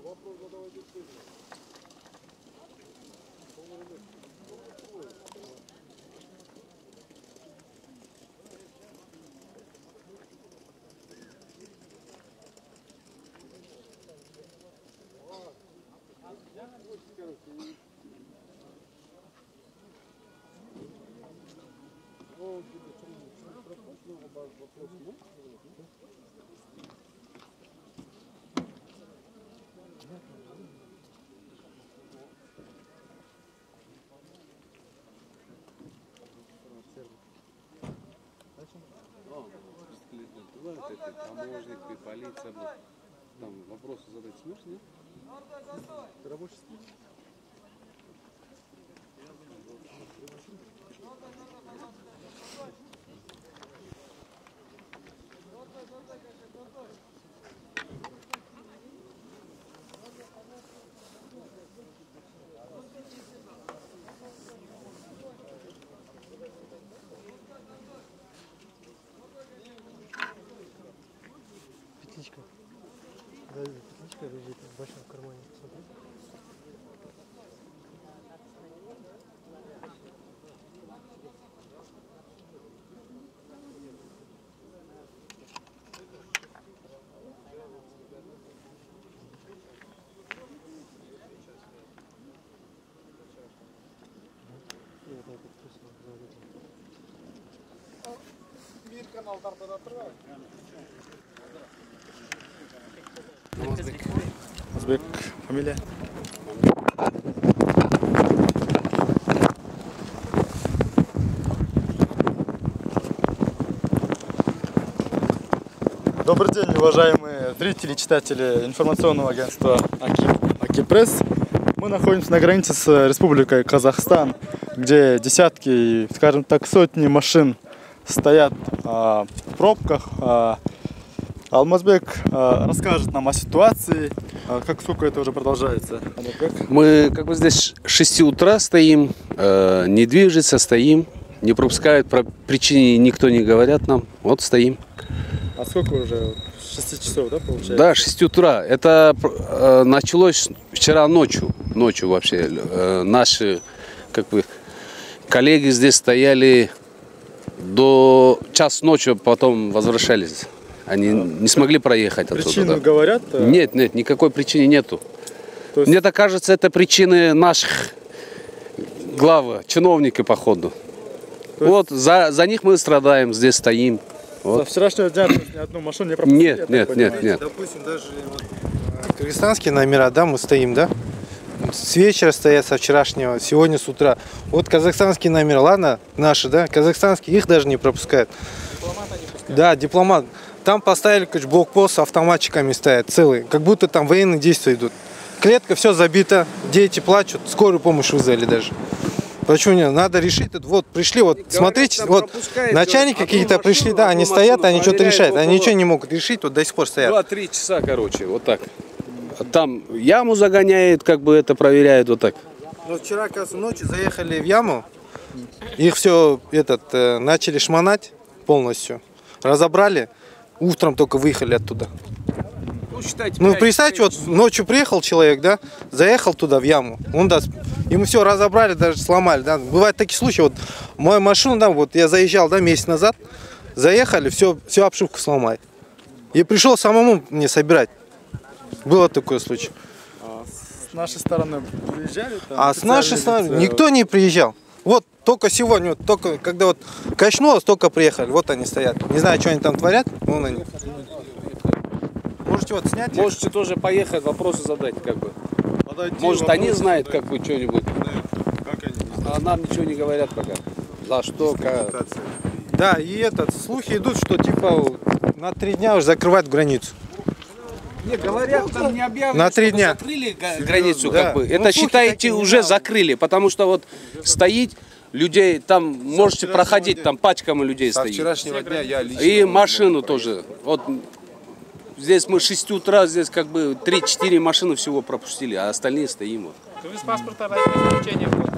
Вопрос задавайте тоже. Таможник, полиция, там вопросы задать сможешь, нет? Ты рабочий? Петличка. Да, петличка лежит в вашем кармане. Смотри. Узбек, фамилия? Добрый день, уважаемые зрители и читатели информационного агентства Аки-Пресс. Мы находимся на границе с Республикой Казахстан, где десятки, скажем так, сотни машин стоят в пробках. Алмазбек расскажет нам о ситуации, сколько это уже продолжается. Мы как бы здесь с 6 утра стоим, не движется, стоим, не пропускают, про причины никто не говорят нам, вот стоим. А сколько уже? 6 часов, да, получается? Да, 6 утра. Это началось вчера ночью вообще. Наши как бы коллеги здесь стояли до час ночи, потом возвращались. Они не смогли проехать отсюда. Причину да. говорят? Нет, никакой причины нету. То есть... Мне так кажется, это причины наших глав, чиновники, походу. Есть... Вот за них мы страдаем, здесь стоим. Вот. Со вчерашнего дня ни одну машину не пропустили? Нет. Допустим, даже вот, кыргызстанские номера, да, мы стоим, да? С вечера стоят, со вчерашнего, сегодня с утра. Вот казахстанские номера, ладно, наши, да, казахстанские, их даже не пропускают. Дипломата не пускают? Да, дипломат. Там поставили блокпост с автоматчиками стоят, целый, как будто там военные действия идут. Клетка, все забита, дети плачут, скорую помощь вызвали даже. Почему нет? Надо решить. Вот пришли, вот говорят, смотрите, вот начальники какие-то пришли, да, они стоят, они что-то решают, они ничего не могут решить, вот до сих пор стоят. 2-3 часа, короче, вот так. Там яму загоняют, как бы это проверяют, вот так. Вот вчера, оказывается, ночью заехали в яму, их все начали шмонать полностью, разобрали, утром только выехали оттуда. Ну, считайте, ну представьте, вот ночью приехал человек, да, заехал туда в яму, он даст, ему все разобрали, даже сломали, да. Бывают такие случаи, вот мою машину, да, вот я заезжал, да, месяц назад, заехали, всю обшивку сломали. И пришел самому мне собирать. Было такой случай. А с нашей стороны приезжали? Там, а с нашей стороны никто не приезжал. Вот только сегодня, вот только когда вот качнулось, только приехали. Вот они стоят. Не знаю, что они там творят. Вон они. Можете вот снять? Можете тоже поехать, вопросы задать, как бы. Подойти, Может, они вопросы знают, задать. как бы, что-нибудь. Как они? А нам ничего не говорят пока. За что, как. Да, и слухи идут, что типа на 3 дня уже закрывают границу. Не, говорят, там не объявлено, На 3 чтобы дня. закрыли границу, Да. как бы. Ну, Это, слухи считаете, такие уже недавно. закрыли, потому что вот стоит людей, там можете проходить, там пачками людей Со стоит. вчерашнего дня я лично... И машину тоже. Вот здесь мы с 6 утра, здесь как бы 3-4 машины всего пропустили, а остальные стоим. Вот. Без паспорта разграничения было.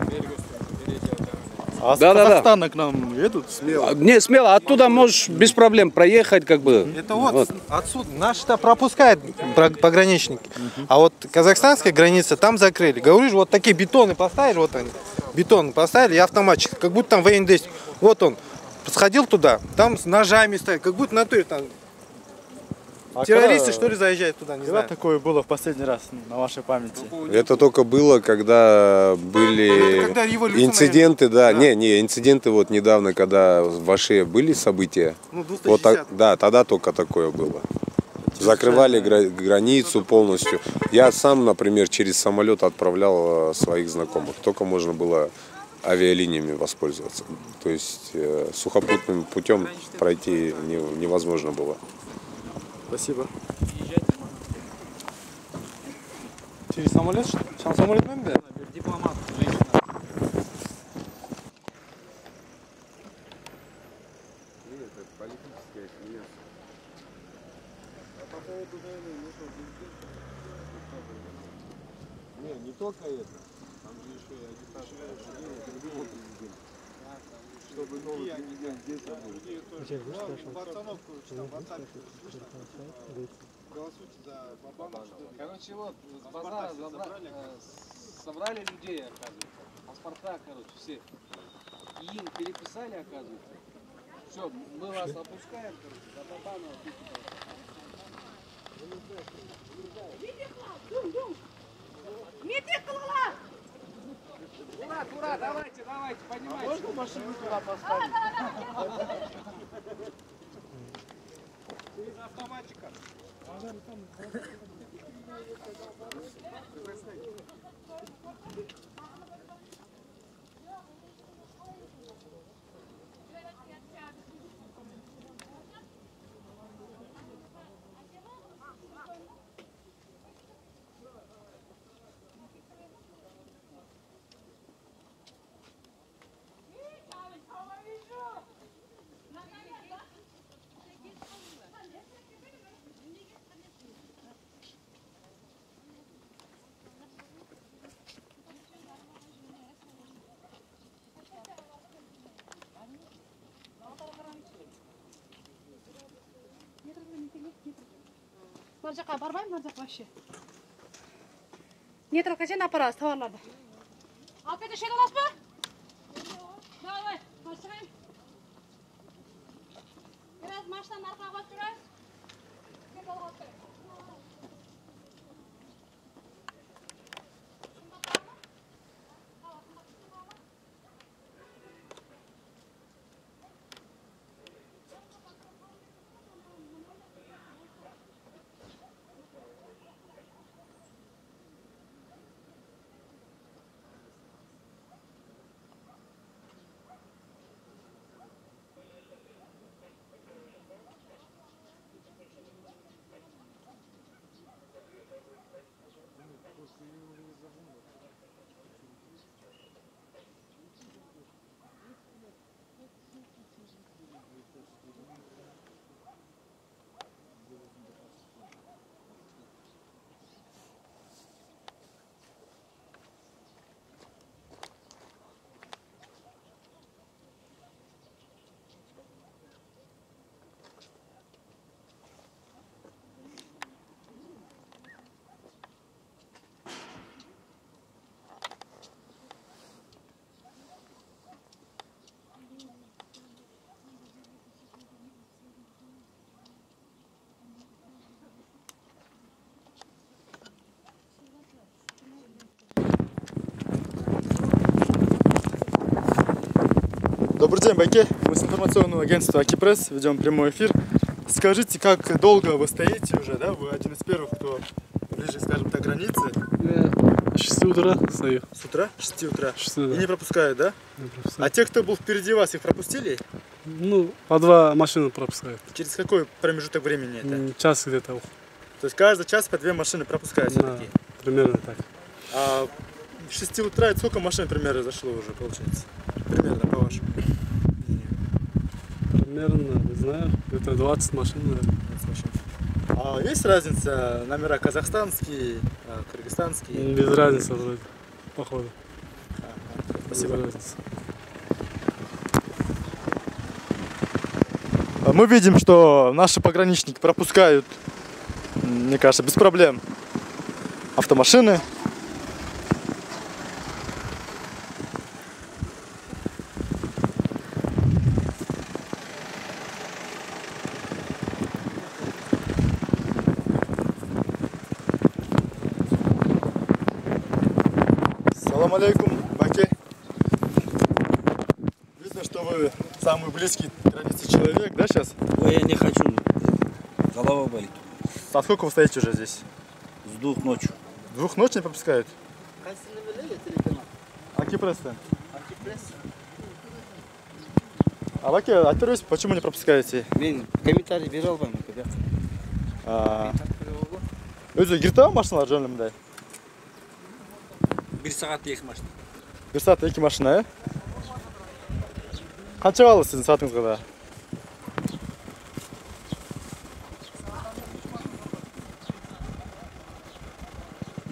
А с Да. Казахстана к нам едут? Не, смело, оттуда можешь без проблем проехать, как бы. Это вот, отсюда. Наш-то пропускает пограничники. А вот казахстанская граница там закрыли. Говоришь, вот такие бетоны поставили, вот они. Бетон поставили и автоматчик. Как будто там военный действие. Вот он. Сходил туда, там с ножами стоят. Как будто на натуре там террористы, что ли, заезжают туда, не Когда знаю. такое было в последний раз на вашей памяти? Это только было, когда были Это когда революция, инциденты, наверное. да, не, инциденты вот недавно, когда в Аше были события, Ну, вот 260. да, тогда только такое было. Закрывали границу полностью. Я сам, например, через самолет отправлял своих знакомых. Только можно было авиалиниями воспользоваться. То есть сухопутным путем пройти невозможно было. Спасибо. Через самолет, что ли? Сейчас самолет нам, да? Дипломат. Не только это. Там же еще и агитация другого президента. Чтобы новый президент здесь был. Короче, вот, с базара собрали людей, оказывается. Паспорта, короче, все. И им переписали, оказывается. Все, мы вас опускаем, короче, до Бабана. Ура, давайте, поднимайте. Можно машину туда поставить? Нар жаққа бармаймын, нар жаққа вообще. Нейтралка сен апарасыз тауарларды. Алып кете шет аласыз ба? Давай, шығайын. Biraz машинаны арқаға қойып жүріңіз. Кет алып қойып. Добрый день, Баке. Мы с информационного агентства Акипресс ведем прямой эфир. Скажите, как долго вы стоите уже, да? Вы один из первых, кто ближе, скажем так, к границе. Я 6 утра стою. С утра? 6 утра. 6 утра. И не пропускают, да? Не пропускаю. А те, кто был впереди вас, их пропустили? Ну, по 2 машины пропускают. Через какой промежуток времени это? Час где-то. То есть каждый час по 2 машины пропускают Да, все-таки. примерно так. А в 6 утра это сколько машин примерно зашло уже, получается? Примерно, по-вашему. Примерно, не знаю, где-то 20 машин, наверное. А есть разница, номера казахстанские, кыргызстанские? Без разницы вроде, походу. Спасибо. Без разницы. Мы видим, что наши пограничники пропускают, мне кажется, без проблем автомашины. Салам алейкум, Баке. Видно, что вы самый близкий к границе человек, да, сейчас? Ой, я не хочу. Голова болит. А сколько вы стоите уже здесь? С 2 ночи. 2 ночи не пропускают? Акипресс-тен. А Баке, айтырыңыз, почему не пропускаете? Мен комментарий бере албаймын, да. Өзі кірді ма машиналар жөнінде? 1 сағат 2 машина. 1 сағат 2 машина, е? Қанша қалды сіздің сағатыңызға да?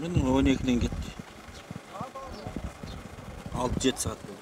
Менің 12-ден кетті. 6-7 сағат болды.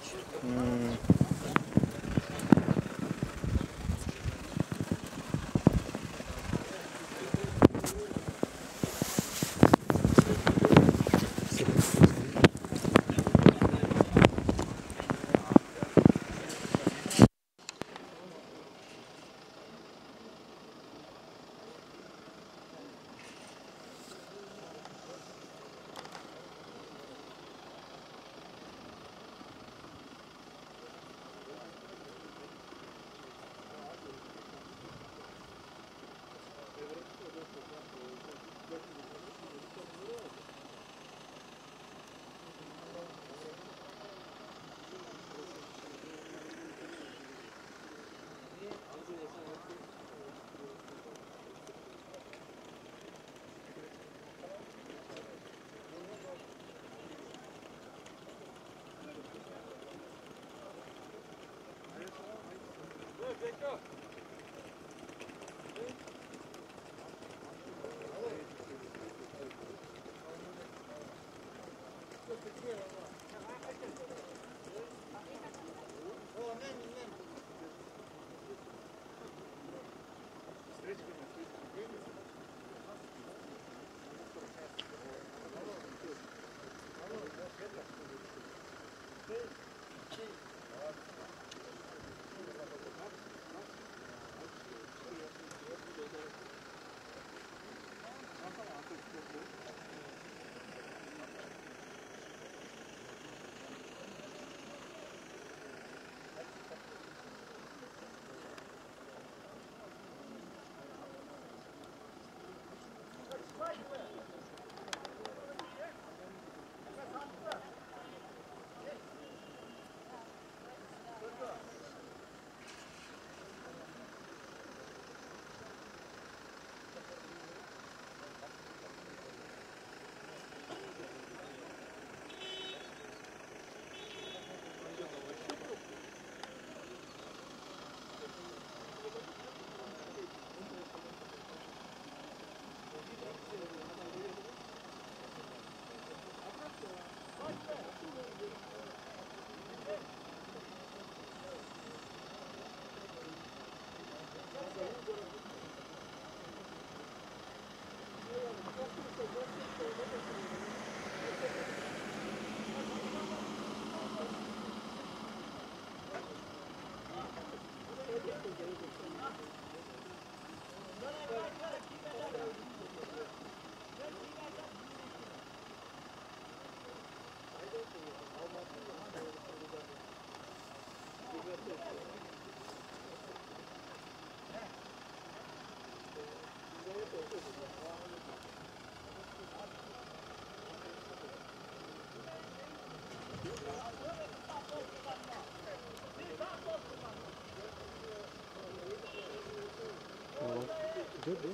Идет, да?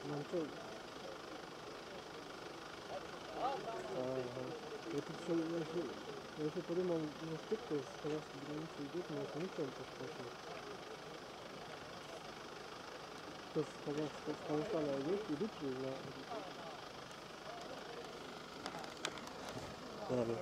Ну что? Это все, я еще подумал, ну что кто с казахской границы идет, но это никто не спрашивает. Кто с Казахстана идут через Ладно.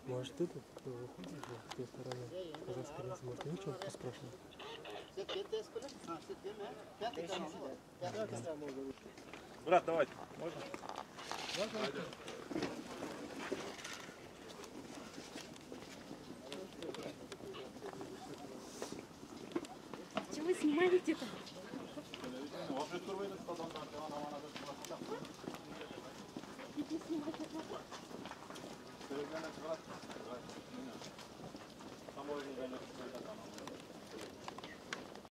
Может, ты тут, кто выходит с той стороны казахской границы, может, ничего поспрашивать? Брат, давайте. Можно? Чего вы снимаете-то? Иди снимать.